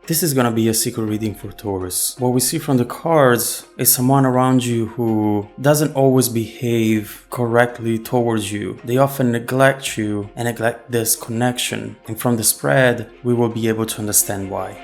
This is gonna be a secret reading for Taurus. What we see from the cards is someone around you who doesn't always behave correctly towards you. They often neglect you and neglect this connection. And from the spread, we will be able to understand why.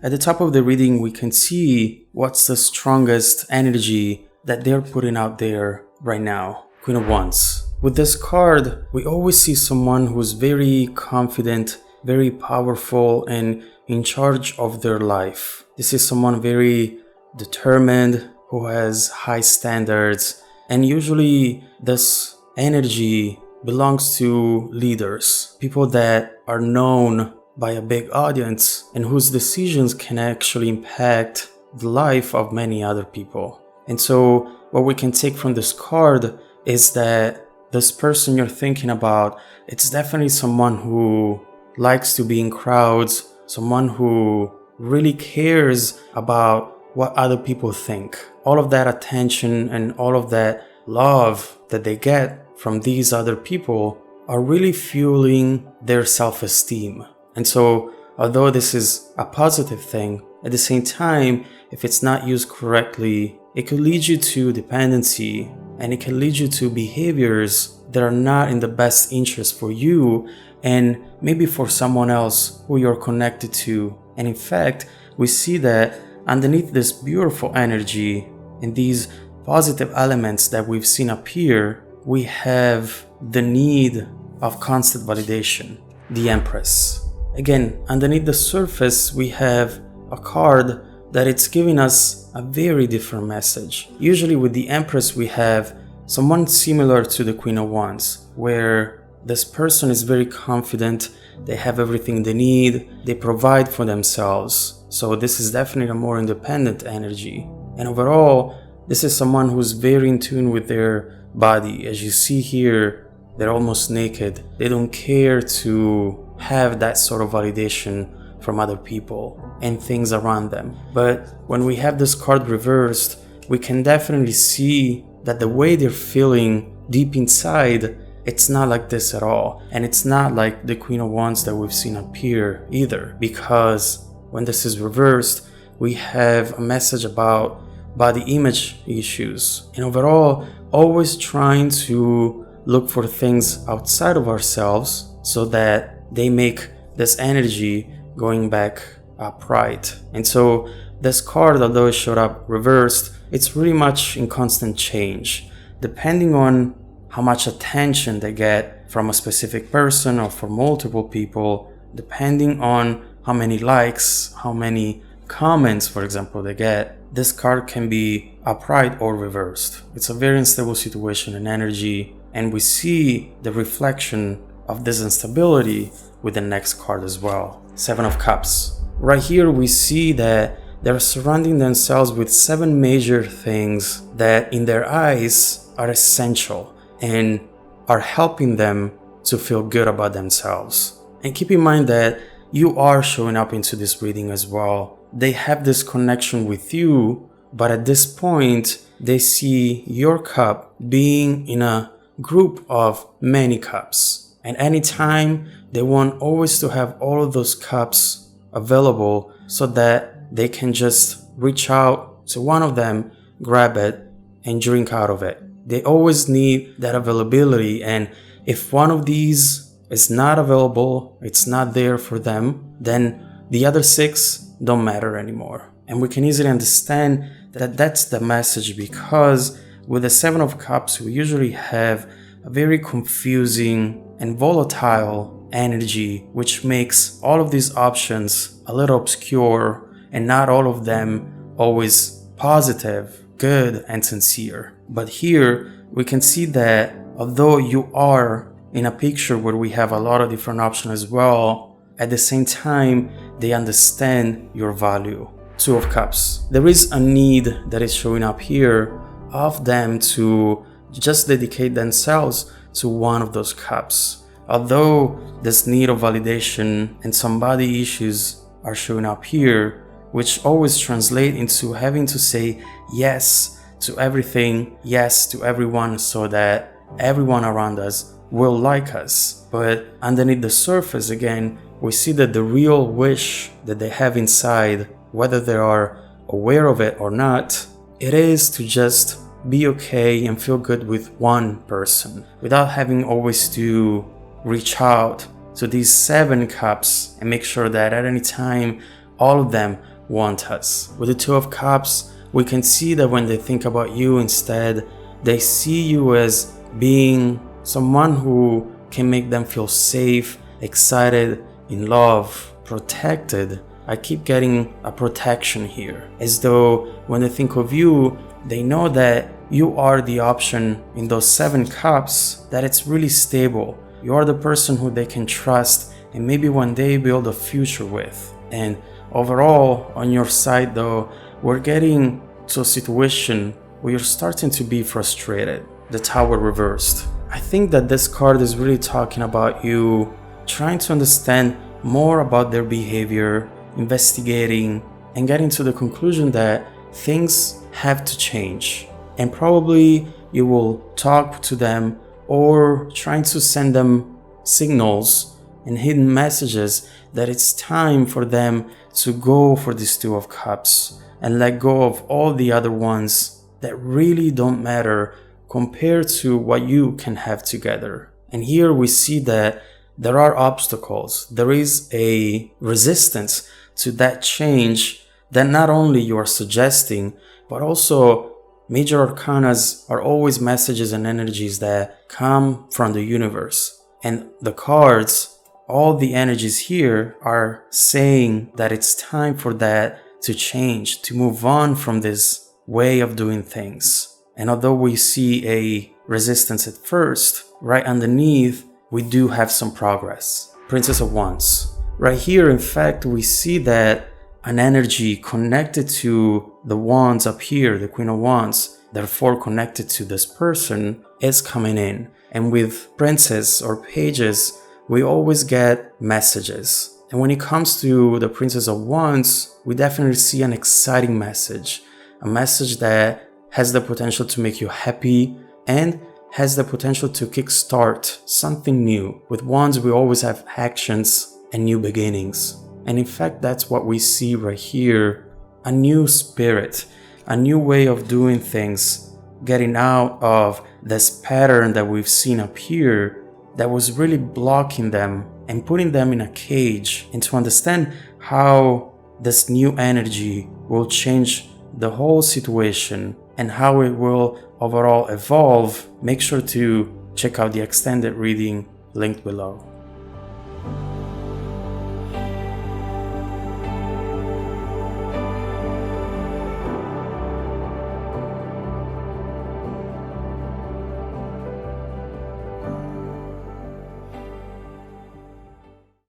At the top of the reading, we can see what's the strongest energy that they're putting out there right now. Queen of Wands. With this card, we always see someone who's very confident, very powerful, and in charge of their life. This is someone very determined, who has high standards, and usually this energy belongs to leaders, people that are known by a big audience and whose decisions can actually impact the life of many other people. And so what we can take from this card is that this person you're thinking about, it's definitely someone who likes to be in crowds, someone who really cares about what other people think. All of that attention and all of that love that they get from these other people are really fueling their self-esteem. And so, although this is a positive thing, at the same time, if it's not used correctly, it could lead you to dependency, and it can lead you to behaviors that are not in the best interest for you and maybe for someone else who you're connected to. And in fact, we see that underneath this beautiful energy and these positive elements that we've seen up here, we have the need of constant validation, the Empress. Again, underneath the surface, we have a card that it's giving us a very different message. Usually with the Empress, we have someone similar to the Queen of Wands, where this person is very confident, they have everything they need, they provide for themselves. So this is definitely a more independent energy. And overall, this is someone who's very in tune with their body. As you see here, they're almost naked. They don't care to have that sort of validation from other people and things around them. But when we have this card reversed, we can definitely see that the way they're feeling deep inside, it's not like this at all. And it's not like the Queen of Wands that we've seen up here either, because when this is reversed, we have a message about body image issues. And overall, always trying to look for things outside of ourselves so that they make this energy going back upright. And so this card, although it showed up reversed, it's really much in constant change, depending on how much attention they get from a specific person or from multiple people, depending on how many likes, how many comments, for example, they get. This card can be upright or reversed. It's a very unstable situation and energy, and we see the reflection of this instability with the next card as well. Seven of Cups. Right here we see that they're surrounding themselves with 7 major things that in their eyes are essential and are helping them to feel good about themselves. And keep in mind that you are showing up into this reading as well. They have this connection with you, but at this point they see your cup being in a group of many cups. And anytime they want always to have all of those cups available so that they can just reach out to one of them, grab it, and drink out of it. They always need that availability. And if one of these is not available, it's not there for them, then the other 6 don't matter anymore. And we can easily understand that that's the message, because with the 7 of Cups, we usually have a very confusing and volatile energy, which makes all of these options a little obscure and not all of them always positive, good, and sincere. But here we can see that although you are in a picture where we have a lot of different options as well, at the same time they understand your value. 2 of Cups. There is a need that is showing up here of them to just dedicate themselves to one of those cups. Although this need of validation and some body issues are showing up here, which always translate into having to say yes to everything, yes to everyone, so that everyone around us will like us. But underneath the surface, again, we see that the real wish that they have inside, whether they are aware of it or not, it is to just be okay and feel good with one person without having always to reach out to these 7 cups and make sure that at any time all of them want us. With the 2 of Cups, we can see that when they think about you, instead they see you as being someone who can make them feel safe, excited, in love, protected. I keep getting a protection here, as though when they think of you, they know that you are the option in those 7 cups, that it's really stable. You are the person who they can trust and maybe one day build a future with. And overall, on your side though, we're getting to a situation where you're starting to be frustrated. The Tower reversed. I think that this card is really talking about you trying to understand more about their behavior, investigating, and getting to the conclusion that things have to change. And probably you will talk to them or trying to send them signals and hidden messages that it's time for them to go for this 2 of Cups and let go of all the other ones that really don't matter compared to what you can have together. And here we see that there are obstacles. There is a resistance to that change that not only you are suggesting, but also major arcanas are always messages and energies that come from the universe. And the cards, all the energies here are saying that it's time for that to change, to move on from this way of doing things. And although we see a resistance at first, right underneath, we do have some progress. Princess of Wands. Right here, in fact, we see that an energy connected to the wands up here, the Queen of Wands, therefore connected to this person, is coming in. And with Princess or Pages, we always get messages. And when it comes to the Princess of Wands, we definitely see an exciting message. A message that has the potential to make you happy and has the potential to kickstart something new. With Wands, we always have actions and new beginnings. And in fact, that's what we see right here. A new spirit, a new way of doing things, getting out of this pattern that we've seen up here that was really blocking them and putting them in a cage. And to understand how this new energy will change the whole situation and how it will overall evolve, make sure to check out the extended reading linked below.